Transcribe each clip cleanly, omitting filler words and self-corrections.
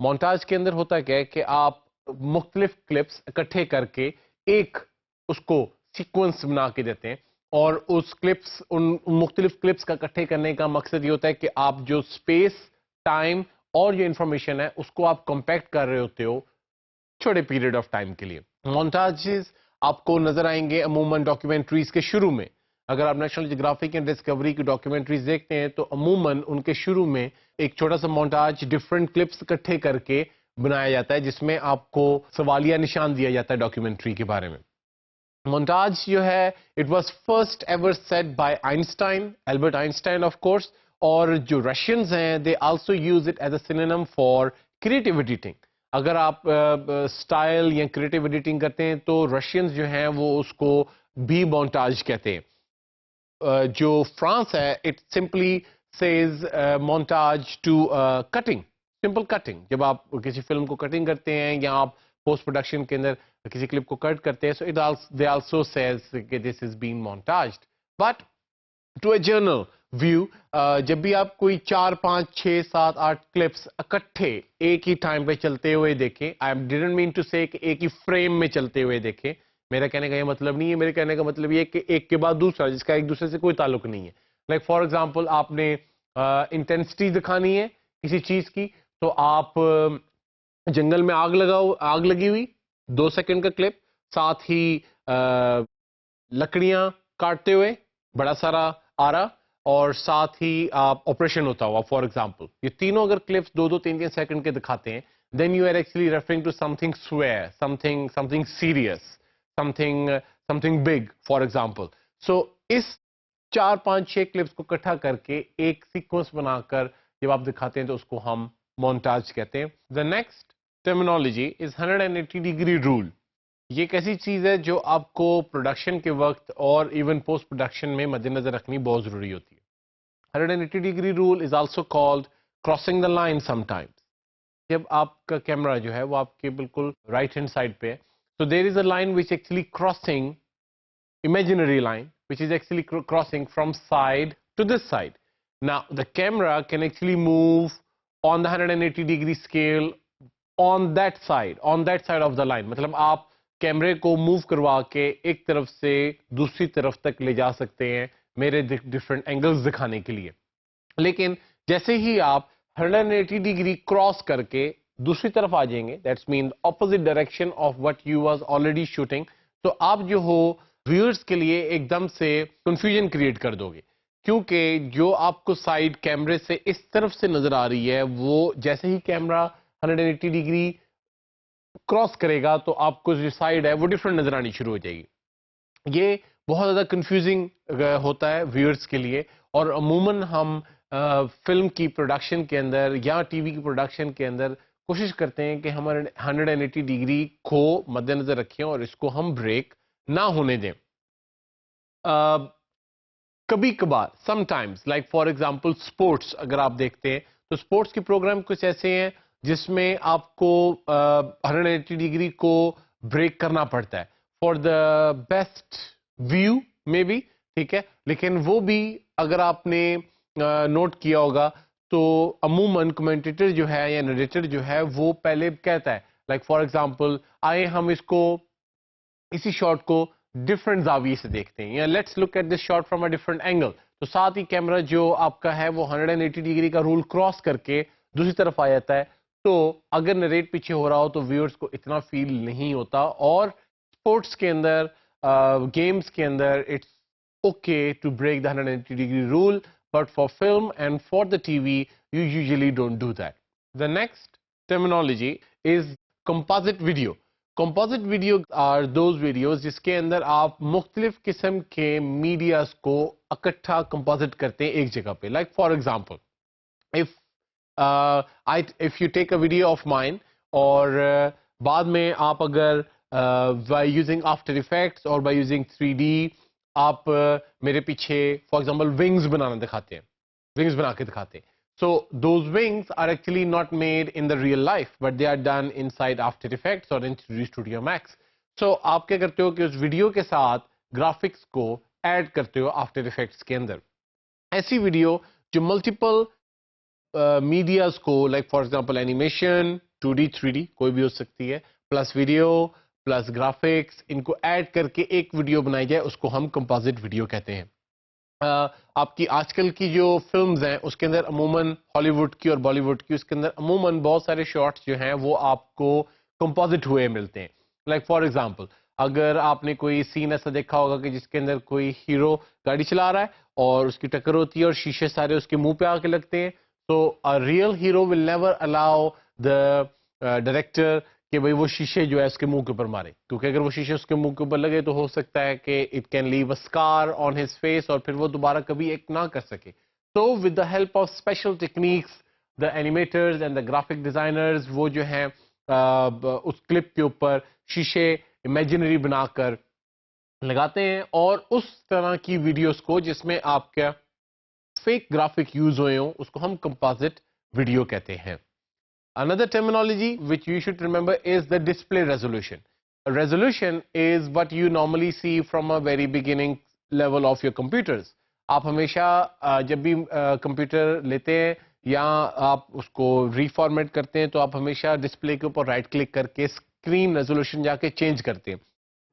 مونٹاج کے اندر ہوتا کیا ہے کہ آپ مختلف کلپس اکٹھے کر کے ایک اس کو سیکوینس بنا کے دیتے ہیں، اور اس کلپس ان مختلف کلپس کا اکٹھے کرنے کا مقصد یہ ہوتا ہے کہ آپ جو سپیس، ٹائم اور جو انفارمیشن ہے اس کو آپ کمپیکٹ کر رہے ہوتے ہو چھوٹے پیریڈ آف ٹائم کے لیے. مونٹاجز آپ کو نظر آئیں گے عموماً ڈاکیومنٹریز کے شروع میں. اگر آپ نیشنل جیوگرافک اینڈ ڈسکوری کی ڈاکیومنٹریز دیکھتے ہیں تو عموماً ان کے شروع میں ایک چھوٹا سا مونٹاج ڈفرنٹ کلپس اکٹھے کر کے بنایا جاتا ہے، جس میں آپ کو سوالیہ نشان دیا جاتا ہے ڈاکیومنٹری کے بارے میں. مونٹاج جو ہے it was first ever set by Einstein, Albert Einstein of course. اور جو رشینز ہیں they also use it as a synonym for creative editing. اگر آپ سٹائل یا کریٹو ایڈیٹنگ کرتے ہیں تو رشینز جو ہیں وہ اس کو بھی مونٹاج کہتے ہیں. جو فرانس ہے it simply says montage to cutting, simple cutting. جب آپ کسی فلم کو کٹنگ کرتے ہیں یا آپ پوسٹ پروڈکشن کے اندر کسی کلپ کو کٹ کرتے ہیں، سو دے آلسو سیز کہ this is been montaged. But to a general view, جب بھی آپ کوئی 4 5 6 7 8 کلپس اکٹھے ایک ہی ٹائم پہ چلتے ہوئے دیکھیں، آئی ڈیڈنٹ مین ٹو سے کہ ایک ہی فریم میں چلتے ہوئے دیکھیں، میرا کہنے کا یہ مطلب نہیں ہے. میرے کہنے کا مطلب یہ ہے کہ ایک کے بعد دوسرا جس کا ایک دوسرے سے کوئی تعلق نہیں ہے. لائک فار ایگزامپل آپ نے انٹینسٹی دکھانی ہے کسی چیز کی، تو آپ جنگل میں آگ لگی ہوئی 2 سیکنڈ کا کلپ، ساتھ ہی لکڑیاں کاٹتے ہوئے بڑا سارا آرا، اور ساتھ ہی آپ آپریشن ہوتا ہوا فار ایگزامپل. یہ تینوں اگر کلپس 2 2 3 3 سیکنڈ کے دکھاتے ہیں، then you are actually referring to something severe, something serious, something big for example. So اس 4 5 6 کلپس کو اکٹھا کر کے ایک سیکوینس بنا کر جب آپ دکھاتے ہیں تو اس کو ہم مونٹاج کہتے ہیں. The next terminology is 180 degree rule. یہ ایک ایسی چیز ہے جو آپ کو پروڈکشن کے وقت اور ایون پوسٹ پروڈکشن میں مد نظر رکھنی بہت ضروری ہوتی ہے. 180 degree rule is also called crossing the line sometimes. جب آپ کا کیمرہ جو ہے وہ آپ کے بالکل رائٹ ہینڈ سائڈ پہ ہے، so there is a line which actually crossing, imaginary line which is actually crossing from side to this side. Now the camera can actually move on the 180 degree scale on that side of the line. مطلب آپ کیمرے کو move کروا کے ایک طرف سے دوسری طرف تک لے جا سکتے ہیں میرے ڈفرنٹ اینگلز دکھانے کے لیے. لیکن جیسے ہی آپ 180 ڈگری کراس کر کے دوسری طرف آ جائیں گے، that's mean opposite direction of what you was already shooting, تو آپ جو ہو ویورز کے لیے ایک دم سے کنفیوژن کریٹ کر دو گے. کیونکہ جو آپ کو سائڈ کیمرے سے اس طرف سے نظر آ رہی ہے، وہ جیسے ہی کیمرہ 180 ڈگری کراس کرے گا تو آپ کو جو سائڈ ہے وہ ڈفرنٹ نظر آنی شروع ہو جائے گی. یہ بہت زیادہ کنفیوزنگ ہوتا ہے ویورز کے لیے، اور عموماً ہم فلم کی پروڈکشن کے اندر یا ٹی وی کی پروڈکشن کے اندر کوشش کرتے ہیں کہ ہم 180 ڈگری کو مد نظر رکھیں اور اس کو ہم بریک نہ ہونے دیں. کبھی کبھار some times like for example sports اگر آپ دیکھتے ہیں تو اسپورٹس کے پروگرام کچھ ایسے ہیں جس میں آپ کو 180 ڈگری کو بریک کرنا پڑتا ہے for the best view maybe, ٹھیک ہے. لیکن وہ بھی اگر آپ نے نوٹ کیا ہوگا تو عموماً کمنٹیٹر جو ہے یا نریٹر جو ہے وہ پہلے کہتا ہے لائک فار ایگزامپل آئے ہم اس کو اسی شاٹ کو ڈفرنٹ زاویے سے دیکھتے ہیں، یا let's look at this shot from a different angle. تو ساتھ ہی کیمرہ جو آپ کا ہے وہ 180 ڈگری کا رول کراس کر کے دوسری طرف آ جاتا ہے. تو اگر نریٹ پیچھے ہو رہا ہو تو ویورز کو اتنا فیل نہیں ہوتا. اور اسپورٹس کے اندر گیمز کے اندر it's okay to break the 180 degree rule, but for film and for the TV you usually don't do that. The next terminology is composite video. Composite video are those videos جس کے اندر آپ مختلف قسم کے medias کو اکٹھا composite کرتے ہیں ایک جگہ پہ. Like for example if you take a video of mine اور بعد میں آپ اگر by using After Effects اور by using 3D آپ میرے پیچھے فار ایگزامپل ونگز بنانا دکھاتے ہیں، ونگز بنا کے دکھاتے ہیں. So those wings are actually not made in the real life, but they are done inside After Effects or in 3D Studio Max. So آپ کیا کرتے ہو کہ اس ویڈیو کے ساتھ گرافکس کو ایڈ کرتے ہو After Effects کے اندر. ایسی ویڈیو جو ملٹیپل میڈیاز کو like for example animation, 2D 3D کوئی بھی ہو سکتی ہے, پلس ویڈیو پلس گرافکس, ان کو ایڈ کر کے ایک ویڈیو بنائی جائے, اس کو ہم کمپوزٹ ویڈیو کہتے ہیں. آپ کی آج کل کی جو فلمز ہیں اس کے اندر عموماً ہالی ووڈ کی اور بالی ووڈ کی, اس کے اندر عموماً بہت سارے شارٹس جو ہیں وہ آپ کو کمپوزٹ ہوئے ملتے ہیں. لائک فار ایگزامپل, اگر آپ نے کوئی سین ایسا دیکھا ہوگا کہ جس کے اندر کوئی ہیرو گاڑی چلا رہا ہے اور اس کی ٹکر ہوتی ہے اور شیشے سارے اس کے منہ پہ آ کے لگتے ہیں, تو real hero will never allow the director کہ بھئی وہ شیشے جو ہے اس کے منہ کے اوپر مارے, کیونکہ اگر وہ شیشے اس کے منہ کے اوپر لگے تو ہو سکتا ہے کہ it can leave a scar on his face, اور پھر وہ دوبارہ کبھی ایک نہ کر سکے. تو with the help of special techniques the animators and the graphic designers وہ جو ہیں اس کلپ کے اوپر شیشے امیجنری بنا کر لگاتے ہیں, اور اس طرح کی ویڈیوز کو جس میں آپ کا فیک گرافک یوز ہوئے ہوں اس کو ہم کمپوزٹ ویڈیو کہتے ہیں. Another terminology which you should remember is the display resolution. A resolution is what you normally see from a very beginning level of your computers. آپ ہمیشہ جب بھی کمپیوٹر لیتے ہیں یا آپ اس کو ریفارمیٹ کرتے ہیں تو آپ ہمیشہ ڈسپلے کے اوپر رائٹ کلک کر کے اسکرین ریزولوشن جا کے چینج کرتے ہیں.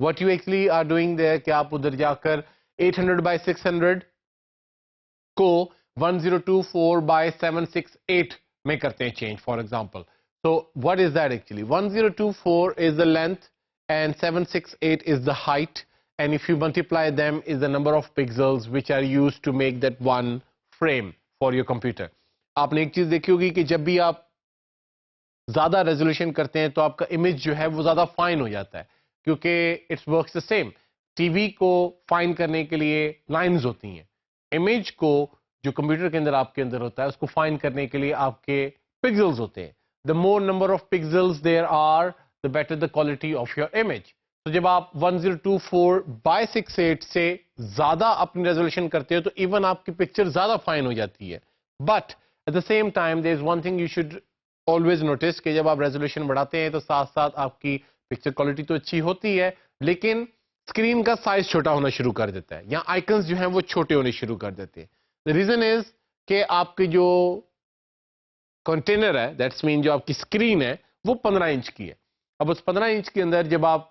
What you actually are doing there کہ آپ ادھر جا کر 800 by 600 کو 1024 by 768 میں کرتے ہیں change for example. So what is that actually? 1024 is the length and 768 is the height, and if you multiply them is the number of pixels which are used to make that one frame for your computer. آپ نے ایک چیز دیکھی ہوگی کہ جب بھی آپ زیادہ ریزولوشن کرتے ہیں تو آپ کا امیج جو ہے وہ زیادہ فائن ہو جاتا ہے, کیونکہ it's works the same. T V کو فائن کرنے کے لیے لائنز ہوتی ہیں, امیج کو جو کمپیوٹر کے اندر آپ کے اندر ہوتا ہے اس کو فائن کرنے کے لیے آپ کے پکسلز ہوتے ہیں. The more number of pixels there are the better the quality of your image. تو جب آپ 1024 by 68 سے زیادہ اپنی ریزولوشن کرتے ہو تو ایون آپ کی پکچر زیادہ فائن ہو جاتی ہے. But at the same time there is one thing you should always notice کہ جب آپ ریزولوشن بڑھاتے ہیں تو ساتھ ساتھ آپ کی پکچر کوالٹی تو اچھی ہوتی ہے, لیکن اسکرین کا سائز چھوٹا ہونا شروع کر دیتا ہے, یا آئکنز جو ہیں وہ چھوٹے ہونے شروع کر دیتے ہیں. The reason is کہ آپ کی جو کنٹینر ہے, دیٹس مین جو آپ کی اسکرین ہے وہ 15 انچ کی ہے. اب اس 15 انچ کے اندر جب آپ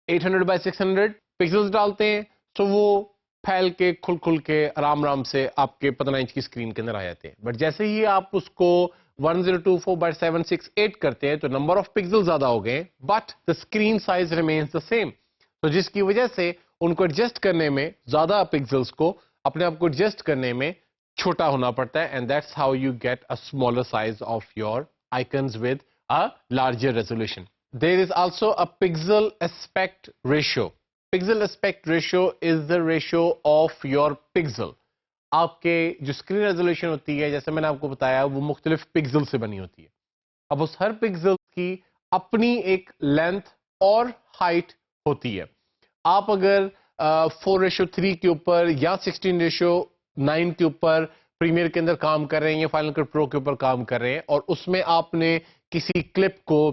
800 by 600 پکسلز ڈالتے ہیں تو وہ پھیل کے کھل کے آرام سے آپ کے 15 انچ کی اسکرین کے اندر آ جاتے ہیں. بٹ جیسے ہی آپ اس کو 1024 by 768 کرتے ہیں تو نمبر آف پکسل زیادہ ہو گئے, but the screen size remains the same. تو جس کی وجہ سے ان کو ایڈجسٹ کرنے میں, زیادہ پکسلز کو اپنے آپ کو ایڈجسٹ کرنے میں چھوٹا ہونا پڑتا ہے, and that's how you get a smaller size of your icons with a larger resolution. There is also a pixel aspect ratio. Pixel aspect ratio is the ratio of your pixel. آپ کے جو screen resolution ہوتی ہے, جیسے میں نے آپ کو بتایا, وہ مختلف پکسل سے بنی ہوتی ہے. اب اس ہر پکسل کی اپنی ایک لینتھ اور ہائٹ ہوتی ہے. آپ اگر 4:3 کے اوپر یا 16:9 کے اوپر پریمیئر کے اندر کام کر رہے ہیں یا فائنل کٹ پرو کے اوپر کام کر رہے ہیں, اور اس میں آپ نے کسی کلپ کو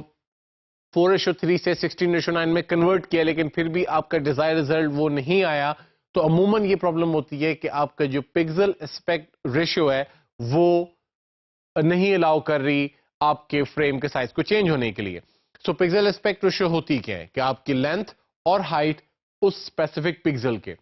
4:3 سے 16:9 میں کنورٹ کیا لیکن پھر بھی آپ کا ڈیزائر ریزلٹ وہ نہیں آیا, تو عموماً یہ پرابلم ہوتی ہے کہ آپ کا جو پکسل اسپیکٹ ریشو ہے وہ نہیں الاؤ کر رہی آپ کے فریم کے سائز کو چینج ہونے کے لیے. سو پکسل اسپیکٹ ریشو ہوتی کیا ہے کہ آپ کی لینتھ اور ہائٹ اس اسپیسیفک پکسل کے.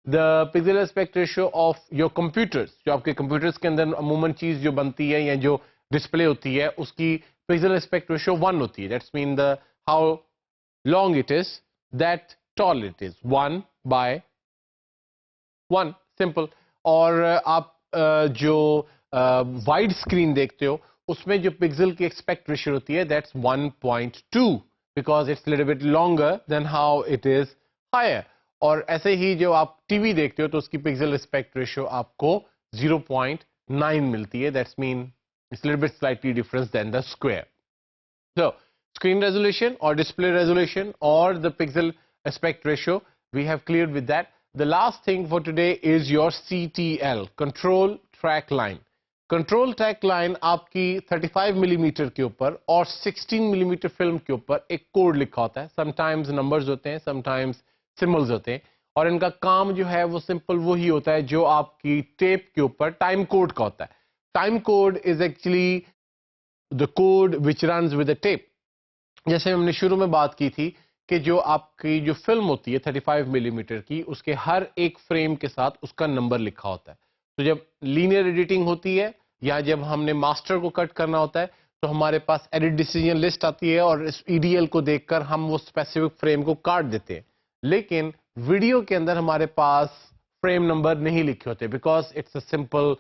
The pixel aspect ratio of your computers, جو آپ کے کمپیوٹرز کے اندر عموماً چیز جو بنتی ہے یا جو ڈسپلے ہوتی ہے اس کی پکسل اسپیکٹ ریشو 1 ہوتی ہے. That's mean the how long it is, that tall it is, 1/1 simple. اور آپ جو وائڈ اسکرین دیکھتے ہو اس میں جو پکسل کی ایکسپیکٹ ریشو ہوتی ہے that's 1.2 because it's a little bit longer than how it is higher. اور ایسے ہی جو آپ ٹی وی دیکھتے ہو تو اس کی پکسل اسپیکٹ ریشو آپ کو 0.9 ملتی ہے. That's mean it's a little bit slightly different than the square. So screen resolution or display resolution or the pixel aspect ratio, we have cleared with that. The last thing for today is your CTL, control track line. Control track line آپ کی 35 ملی metre کے اوپر اور 16 ملی metre film کے اوپر ایک کوڈ لکھا ہوتا ہے. سم ٹائمز نمبرز ہوتے ہیں, سم ٹائمز سمبلز ہوتے ہیں, اور ان کا کام جو ہے وہ سمپل وہی ہوتا ہے جو آپ کی ٹیپ کے اوپر ٹائم کوڈ کا ہوتا ہے. Time code is actually the code which runs with the tape. جیسے ہم نے شروع میں بات کی تھی کہ جو آپ کی جو فلم ہوتی ہے 35 ملی میٹر کی، اس کے ہر ایک فریم کے ساتھ اس کا نمبر لکھا ہوتا ہے. تو جب لینئر ایڈیٹنگ ہوتی ہے یا جب ہم نے ماسٹر کو کٹ کرنا ہوتا ہے تو ہمارے پاس ایڈٹ ڈیسیجن لسٹ آتی ہے اور اس ای ڈی ایل کو دیکھ کر ہم وہ اسپیسیفک فریم کو کاٹ دیتے ہیں. لیکن ویڈیو کے اندر ہمارے پاس فریم نمبر نہیں لکھے ہوتے بیکاز اٹس اے سمپل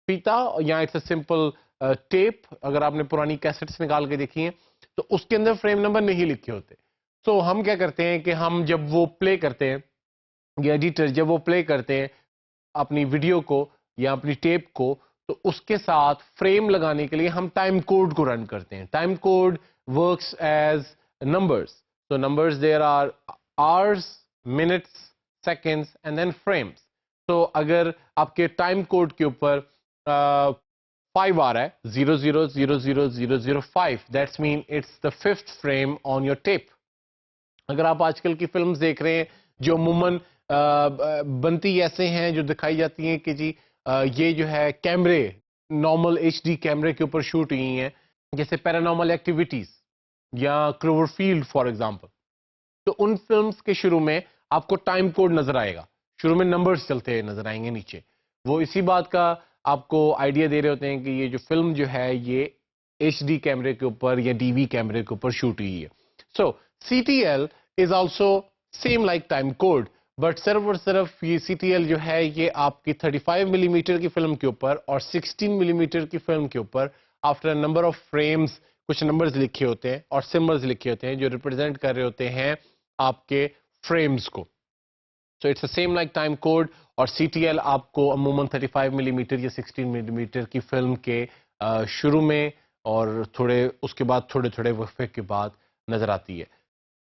پیتا یا اٹس اے سمپل ٹیپ. اگر آپ نے پرانی کیسٹس نکال کے دیکھی ہیں تو اس کے اندر فریم نمبر نہیں لکھے ہوتے. تو ہم کیا کرتے ہیں کہ ہم جب وہ پلے کرتے ہیں یا ایڈیٹر جب وہ پلے کرتے ہیں اپنی ویڈیو کو یا اپنی ٹیپ کو، تو اس کے ساتھ فریم لگانے کے لیے ہم ٹائم کوڈ کو رن کرتے ہیں. Time code works as numbers. تو numbers there are hours, minutes, seconds and then frames. تو اگر آپ کے ٹائم کوڈ کے اوپر 5 آ رہا ہے 00000005 that's man it's the 5th frame on your tape. اگر آپ آج کل کی فلمز دیکھ رہے ہیں جو عموماً بنتی ایسے ہیں جو دکھائی جاتی ہیں کہ جی یہ جو ہے کیمرے نارمل ایچ ڈی کیمرے کے اوپر شوٹ ہوئی ہیں، جیسے پیرانارمل ایکٹیویٹیز یا کلوور فیلڈ فار ایگزامپل. تو ان فلمز کے شروع میں آپ کو ٹائم کوڈ نظر آئے گا، شروع میں نمبرز چلتے نظر آئیں گے نیچے. وہ اسی بات کا آپ کو آئیڈیا دے رہے ہوتے ہیں کہ یہ جو فلم جو ہے یہ ایچ ڈی کیمرے کے اوپر یا ڈی وی کیمرے کے اوپر شوٹ ہوئی ہے. So C T L is also same like time code, but صرف اور صرف یہ سی ٹی ایل جو ہے یہ آپ کی 35 ملی میٹر کی فلم کے اوپر اور 16 ملی میٹر کی فلم کے اوپر آفٹر نمبر آف فریمز کچھ نمبرز لکھے ہوتے ہیں اور سمبلز لکھے ہوتے ہیں جو ریپرزینٹ کر رہے ہوتے ہیں آپ کے فریمز کو. So it's same like time code. اور سی ٹی ایل آپ کو عموماً 35 ملی میٹر یا 16 ملی میٹر کی فلم کے شروع میں اور تھوڑے اس کے بعد تھوڑے وقفے کے بعد نظر آتی ہے.